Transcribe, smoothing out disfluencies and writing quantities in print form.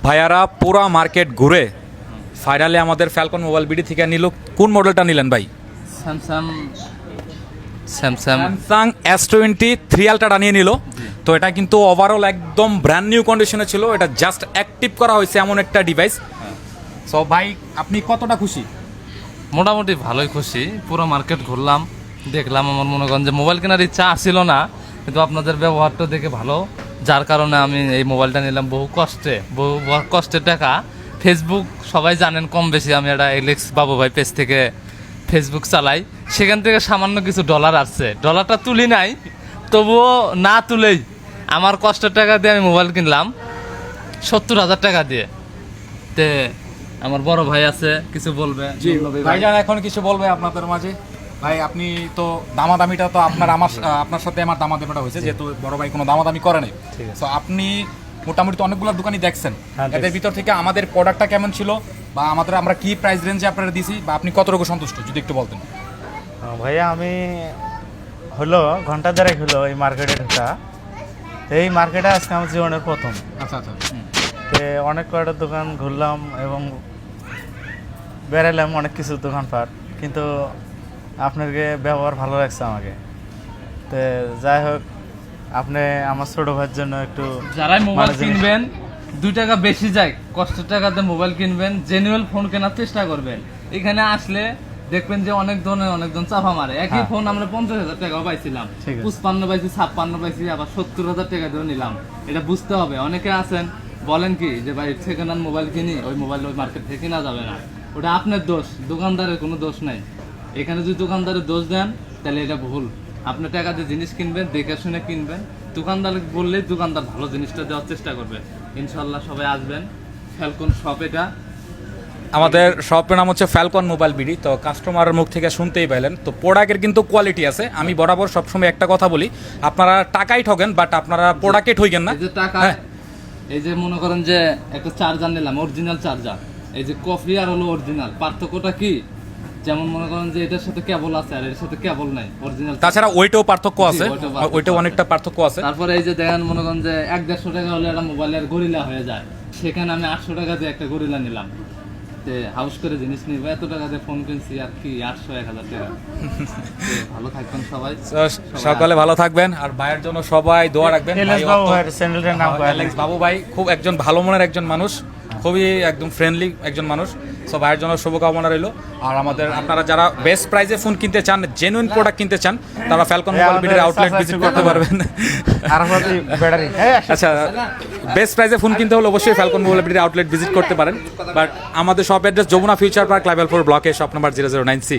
ভাইয়ারা পুরা মার্কেট ঘুরে ফাইনালি আমাদের ফ্যালকন মোবাইল বিডি থেকে নিল। কোন মডেলটা নিলেন ভাই? স্যামসাং স্যামসাং S23 আলট্রাটা নিয়ে নিল। তো এটা কিন্তু ওভারঅল একদম ব্র্যান্ড নিউ কন্ডিশনে ছিল। এটা জাস্ট অ্যাক্টিভ করা হয়েছে এমন একটা ডিভাইস। সো ভাই আপনি কতটা খুশি? মোটামুটি ভালোই খুশি। পুরো মার্কেট ঘুরলাম, দেখলাম। আমার মনে করেন যে মোবাইল কেনার ইচ্ছা ছিল না, কিন্তু আপনাদের ব্যবহারটা দেখে ভালো, যার কারণে আমি এই মোবাইলটা নিলাম। বহু কষ্টের টাকা। ফেসবুক সবাই জানেন কম বেশি, আমি একটা এলেক্স বাবু ভাই পেজ থেকে ফেসবুক চালাই। সেখান থেকে সামান্য কিছু ডলার আসছে, ডলারটা তুলি নাই, তবুও না তুলেই আমার কষ্টের টাকা দিয়ে আমি মোবাইল কিনলাম 70,000 টাকা দিয়ে। তে আমার বড় ভাই আছে, কিছু বলবে? ভাইজান এখন কিছু বলবে আপনাদের মাঝে। ভাই আপনি তো দামাদামিটা তো আপনার সাথে আমার দামাদামিটা হয়েছে, যেহেতু বড় ভাই কোনো দামাদামি করে নাই। সো আপনি মোটামুটি তো অনেকগুলো দোকানই দেখছেন, এদের ভিতর থেকে আমাদের প্রোডাক্টটা কেমন ছিল বা আমরা কি প্রাইস রেঞ্জে আপনারা দিছি বা আপনি কতটুকু সন্তুষ্ট যদি একটু বলতেন। ভাইয়া আমি হলো ঘন্টা দেড়েক হলো এই মার্কেটে ঢোকা। তো এই মার্কেটে আজকে আমার জীবনের প্রথম। আচ্ছা। তো অনেক কয়টা দোকান ঘুরলাম এবং বেড়ালাম অনেক কিছু দোকানপাট, কিন্তু আপনাকে ব্যবহার ভালো লাগছে আমাকে। তো যাই হোক, আপনি আমার ছোট ভাইয়ের জন্য একটু যারাই মোবাইল কিনবেন 2 টাকা বেশি যায়, কষ্টের টাকাতে মোবাইল কিনবেন, জেনুয়েল ফোন কেনার চেষ্টা করবেন। এখানে আসলে দেখবেন যে অনেকজন চাপা মারে। একই ফোন আমরা 50,000 টাকাও পাইছিলাম, 55 পাইছি, 56 পাইছি, আবার 70,000 টাকা দিয়ে নিলাম। এটা বুঝতে হবে। অনেকে আছেন বলেন কি যে ভাই সেকেন্ড হ্যান্ড মোবাইল কিনি, ওই মোবাইল ওই মার্কেট থেকে কিনা যাবে না। ওটা আপনার দোষ, দোকানদারের কোনো দোষ নাই। এখানে যদি দোকানদারের দোষ দেন তাহলে এটা ভুল। আপনি টাকা দিয়ে জিনিস কিনবেন, দেখে শুনে কিনবেন। দোকানদার বললে দোকানদার ভালো জিনিসটা দেওয়ার চেষ্টা করবে। ইনশাল্লাহ সবাই আসবেন। ফ্যালকন শপ, এটা আমাদের শপের নাম হচ্ছে ফ্যালকন মোবাইল বিডি। তো কাস্টমারের মুখ থেকে শুনতেই পাইলেন। তো প্রোডাক্টের কিন্তু কোয়ালিটি আছে। আমি বরাবর সবসময় একটা কথা বলি, আপনারা টাকাই ঠকেন বাট আপনারা প্রোডাক্টে ঠকেন না। এই যে টাকা, এই যে মনে করেন যে একটা চার্জার নিলাম, অরিজিনাল চার্জার। এই যে কফি আর হলো অরিজিনাল, পার্থক্যটা কি? যেমন মনে করেন যে এটার সাথে কেবল আছে আর এর সাথে কেবল নাই, অরিজিনাল। তাছাড়া ওইটাও পার্থক্য আছে, ওইটাও অনেকটা পার্থক্য আছে। তারপরে এই যে দেখেন মনে করেন যে 1-150 টাকা হলে একটা মোবাইলের গরিলা হয়ে যায়, সেখানে আমি 800 টাকা দিয়ে একটা গরিলা নিলাম। হাউস করে জিনিস নিব, এত টাকা দিয়ে ফোন কিনছি আর কি 800-1000 টাকা। ভালো থাকবেন সবাই, সকালে ভালো থাকবেন। আর ভাইয়ের জন্য সবাই দোয়া রাখবেন। এলেক্স বাবু ভাই খুব একজন ভালো মনের একজন মানুষ, খুবই একদম ফ্রেন্ডলি একজন মানুষ। সো ভাইয়ের জন্য শুভকামনা রইল। আর আপনারা যারা বেস্ট প্রাইসে ফোন কিনতে চান, জেনুইন প্রোডাক্ট কিনতে চান, তারা ফ্যালকন মোবাইল বিডির আউটলেট ভিজিট করতে পারবেন। আচ্ছা, বেস্ট প্রাইসে ফোন কিনতে হলে অবশ্যই ফ্যালকন মোবাইল বিডির আউটলেট ভিজিট করতে পারেন। বাট আমাদের shop address Jamuna future park, level 4 ব্লকে, শপ নাম্বার 009C।